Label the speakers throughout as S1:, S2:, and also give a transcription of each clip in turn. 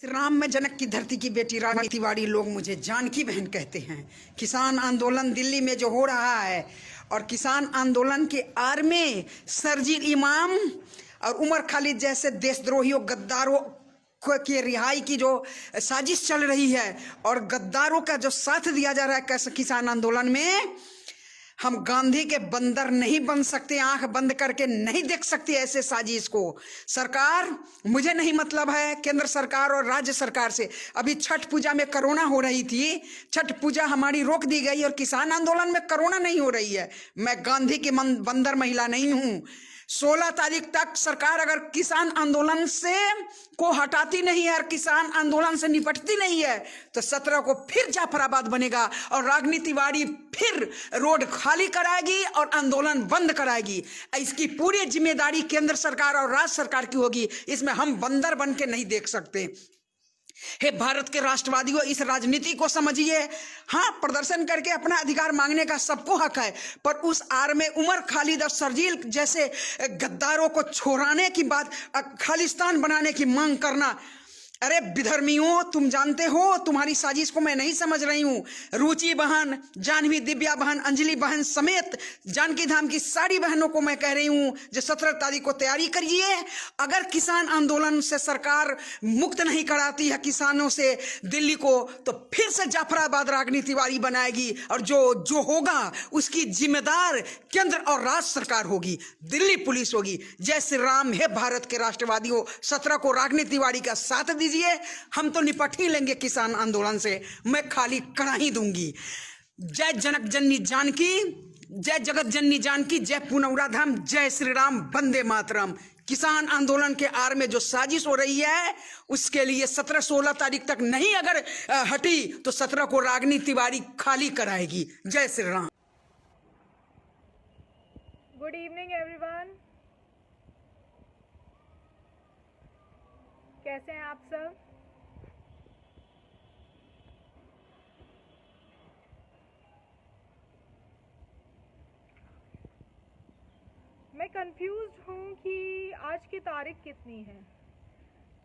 S1: राम में जनक की धरती की बेटी रानी तिवारी, लोग मुझे जानकी बहन कहते हैं। किसान आंदोलन दिल्ली में जो हो रहा है और किसान आंदोलन के आड़ में शर्जील इमाम और उमर खालिद जैसे देशद्रोहियों गद्दारों की रिहाई की जो साजिश चल रही है और गद्दारों का जो साथ दिया जा रहा है कैसे किसान आंदोलन में, हम गांधी के बंदर नहीं बन सकते, आंख बंद करके नहीं देख सकते ऐसे साजिश को। सरकार, मुझे नहीं मतलब है केंद्र सरकार और राज्य सरकार से। अभी छठ पूजा में कोरोना हो रही थी, छठ पूजा हमारी रोक दी गई और किसान आंदोलन में कोरोना नहीं हो रही है। मैं गांधी की बंदर महिला नहीं हूं। 16 तारीख तक सरकार अगर किसान आंदोलन से को हटाती नहीं है और किसान आंदोलन से निपटती नहीं है तो 17 को फिर जाफराबाद बनेगा और रागिनी तिवारी फिर रोड खाली कराएगी और आंदोलन बंद कराएगी। इसकी पूरी जिम्मेदारी केंद्र सरकार और राज्य सरकार की होगी। इसमें हम बंदर बन के नहीं देख सकते। हे भारत के राष्ट्रवादियों, इस राजनीति को समझिए। हाँ, प्रदर्शन करके अपना अधिकार मांगने का सबको हक है, पर उस आड़ में उमर खालिद और शर्जील जैसे गद्दारों को छोड़ाने की बात, खालिस्तान बनाने की मांग करना, अरे विधर्मियों, तुम जानते हो तुम्हारी साजिश को मैं नहीं समझ रही हूं। रुचि बहन, जानवी, दिव्या बहन, अंजलि बहन समेत जानकी धाम की सारी बहनों को मैं कह रही हूं जो 17 तारीख को तैयारी करिए। अगर किसान आंदोलन से सरकार मुक्त नहीं कराती है किसानों से दिल्ली को, तो फिर से जाफराबाद रागिनी तिवारी बनाएगी और जो होगा उसकी जिम्मेदार केंद्र और राज्य सरकार होगी, दिल्ली पुलिस होगी। जय श्री राम। है भारत के राष्ट्रवादियों, 17 को रागिनी तिवारी का साथ दीजिए। हम तो निपट ही लेंगे किसान आंदोलन से, मैं खाली करा ही दूंगी। जय जनक जननी जानकी, जय जगत जननी जानकी, जय पुनौरा धाम, जय श्री राम, वंदे मातरम। किसान आंदोलन के आड़ में जो साजिश हो रही है उसके लिए 17-16 तारीख तक नहीं अगर हटी तो 17 को रागिनी तिवारी खाली कराएगी। जय Shri Ram.
S2: Good evening everyone, कैसे हैं आप सब? मैं कंफ्यूज्ड हूँ कि आज की तारीख कितनी है।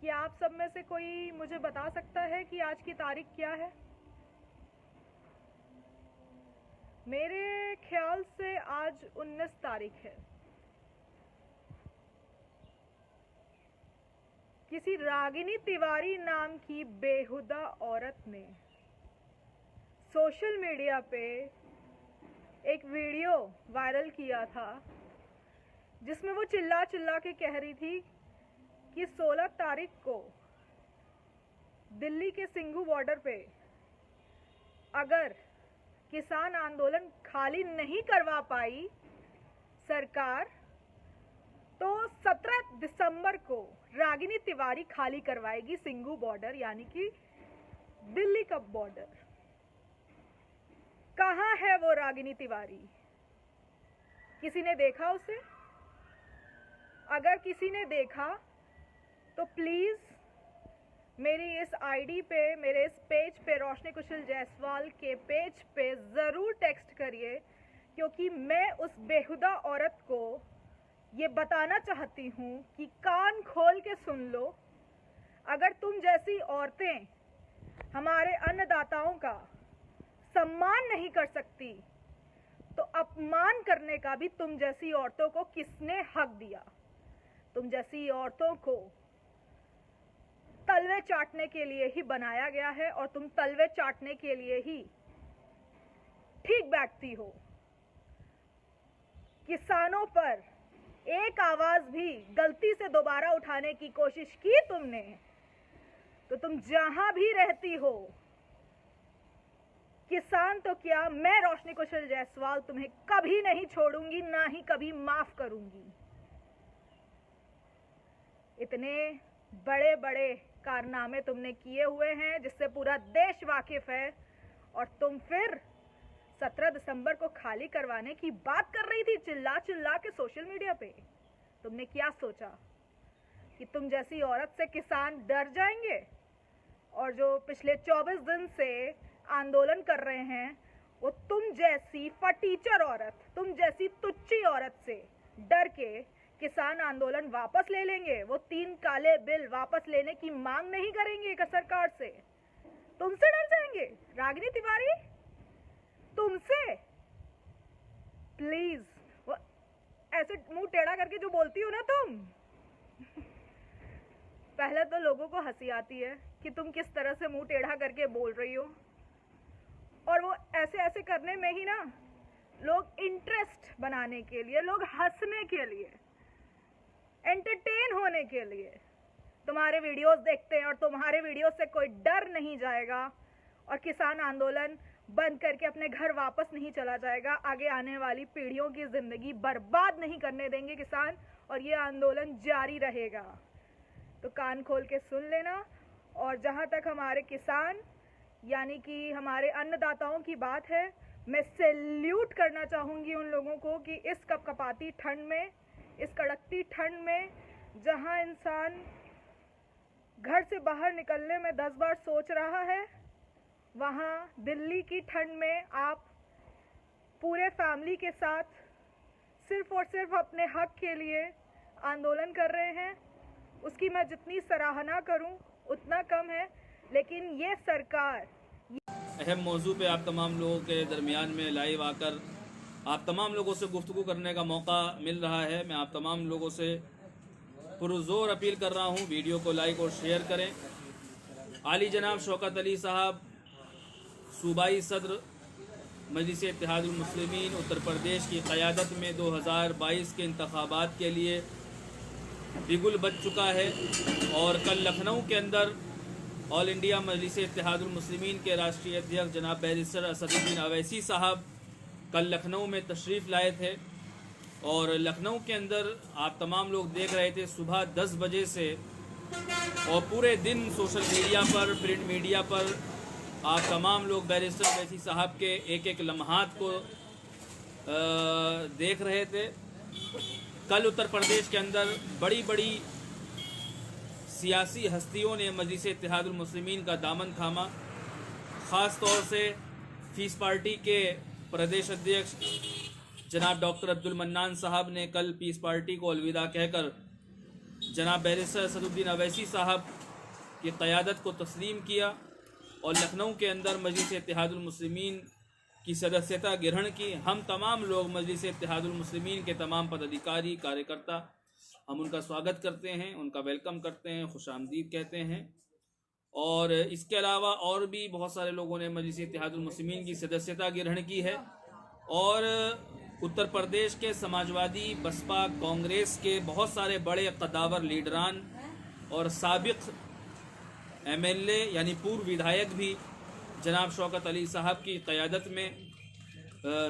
S2: क्या आप सब में से कोई मुझे बता सकता है कि आज की तारीख क्या है? मेरे ख्याल से आज 19 तारीख है। किसी रागिनी तिवारी नाम की बेहुदा औरत ने सोशल मीडिया पे एक वीडियो वायरल किया था जिसमें वो चिल्ला चिल्ला के कह रही थी कि 16 तारीख को दिल्ली के सिंघू बॉर्डर पे अगर किसान आंदोलन खाली नहीं करवा पाई सरकार, तो 17 दिसंबर को रागिनी तिवारी खाली करवाएगी सिंघू बॉर्डर, यानी कि दिल्ली का बॉर्डर। कहाँ है वो रागिनी तिवारी? किसी ने देखा उसे? अगर किसी ने देखा तो प्लीज मेरी इस आईडी पे, मेरे इस पेज पे, रोशनी कुशल जायसवाल के पेज पे जरूर टेक्स्ट करिए, क्योंकि मैं उस बेहुदा औरत को ये बताना चाहती हूँ कि कान खोल के सुन लो। अगर तुम जैसी औरतें हमारे अन्नदाताओं का सम्मान नहीं कर सकती तो अपमान करने का भी तुम जैसी औरतों को किसने हक दिया? तुम जैसी औरतों को तलवे चाटने के लिए ही बनाया गया है और तुम तलवे चाटने के लिए ही ठीक बैठती हो। किसानों पर एक आवाज भी गलती से दोबारा उठाने की कोशिश की तुमने तो तुम जहां भी रहती हो, किसान तो क्या, मैं रोशनी कुशल जायसवाल तुम्हें कभी नहीं छोड़ूंगी, ना ही कभी माफ करूंगी। इतने बड़े बड़े कारनामे तुमने किए हुए हैं जिससे पूरा देश वाकिफ है, और तुम फिर 17 दिसंबर को खाली करवाने की बात कर रही थी चिल्ला चिल्ला के सोशल मीडिया पे। तुमने क्या सोचा कि तुम जैसी औरत से किसान डर जाएंगे? और जो पिछले 24 दिन से आंदोलन कर रहे हैं वो तुम जैसी फटीचर औरत, तुम जैसी तुच्ची औरत से डर के किसान आंदोलन वापस ले लेंगे। वो 3 काले बिल वापस लेने की मांग नहीं करेंगे सरकार से। तुमसे डर जाएंगे रागिनी तिवारी, तुमसे? प्लीज, वो ऐसे मुंह टेढ़ा करके जो बोलती हो ना तुम, पहले तो लोगों को हंसी आती है कि तुम किस तरह से मुंह टेढ़ा करके बोल रही हो, और वो ऐसे ऐसे करने में ही ना लोग इंटरेस्ट बनाने के लिए, लोग हंसने के लिए, एंटरटेन होने के लिए तुम्हारे वीडियोस देखते हैं, और तुम्हारे वीडियो से कोई डर नहीं जाएगा और किसान आंदोलन बंद करके अपने घर वापस नहीं चला जाएगा। आगे आने वाली पीढ़ियों की जिंदगी बर्बाद नहीं करने देंगे किसान, और ये आंदोलन जारी रहेगा। तो कान खोल के सुन लेना। और जहाँ तक हमारे किसान यानी कि हमारे अन्नदाताओं की बात है, मैं सैल्यूट करना चाहूँगी उन लोगों को कि इस कपकपाती ठंड में, इस कड़कती ठंड में, जहाँ इंसान घर से बाहर निकलने में 10 बार सोच रहा है, वहाँ दिल्ली की ठंड में आप पूरे फैमिली के साथ सिर्फ और सिर्फ अपने हक के लिए आंदोलन कर रहे हैं। उसकी मैं जितनी सराहना करूं उतना कम है, लेकिन ये सरकार
S3: अहम मौजू पे आप तमाम लोगों के दरमियान में लाइव आकर आप तमाम लोगों से गुफ्तगू करने का मौका मिल रहा है। मैं आप तमाम लोगों से पुरजोर अपील कर रहा हूँ, वीडियो को लाइक और शेयर करें। आली जनाब शौकत अली साहब, सूबाई सदर मजलिस इत्तेहादुल मुस्लिमीन उत्तर प्रदेश की क़यादत में 2022 के इंतखाबात के लिए बिगुल बज चुका है, और कल लखनऊ के अंदर ऑल इंडिया मजलिस इत्तेहादुल मुस्लिमीन के राष्ट्रीय अध्यक्ष जनाब बैरिस्टर असदुद्दीन अवैसी साहब कल लखनऊ में तशरीफ़ लाए थे। और लखनऊ के अंदर आप तमाम लोग देख रहे थे सुबह 10 बजे से, और पूरे दिन सोशल मीडिया पर, प्रिंट मीडिया पर आप तमाम लोग बैरिस्टर अवैसी साहब के एक एक लम्हात को देख रहे थे। कल उत्तर प्रदेश के अंदर बड़ी बड़ी सियासी हस्तियों ने मजलिस इत्तेहादुल मुस्लिमीन का दामन थामा। ख़ास तौर से फीस पार्टी के प्रदेश अध्यक्ष जनाब डॉक्टर अब्दुल मन्नान साहब ने कल पीस पार्टी को अलविदा कहकर जनाब बैरिस्टर असदुद्दीन अवैसी साहब की क़यादत को तस्लीम किया, और लखनऊ के अंदर मजलिस इत्तेहादुल मुस्लिमीन की सदस्यता ग्रहण की। हम तमाम लोग मजलिस इत्तेहादुल मुस्लिमीन के तमाम पदाधिकारी, कार्यकर्ता, हम उनका स्वागत करते हैं, उनका वेलकम करते हैं, खुशामदीद कहते हैं। और इसके अलावा और भी बहुत सारे लोगों ने मजलिस इत्तेहादुल मुस्लिमीन की सदस्यता ग्रहण की है। और उत्तर प्रदेश के समाजवादी, बसपा, कांग्रेस के बहुत सारे बड़े कदावर लीडरान और साबिक MLA यानी पूर्व विधायक भी जनाब शौकत अली साहब की क़यादत में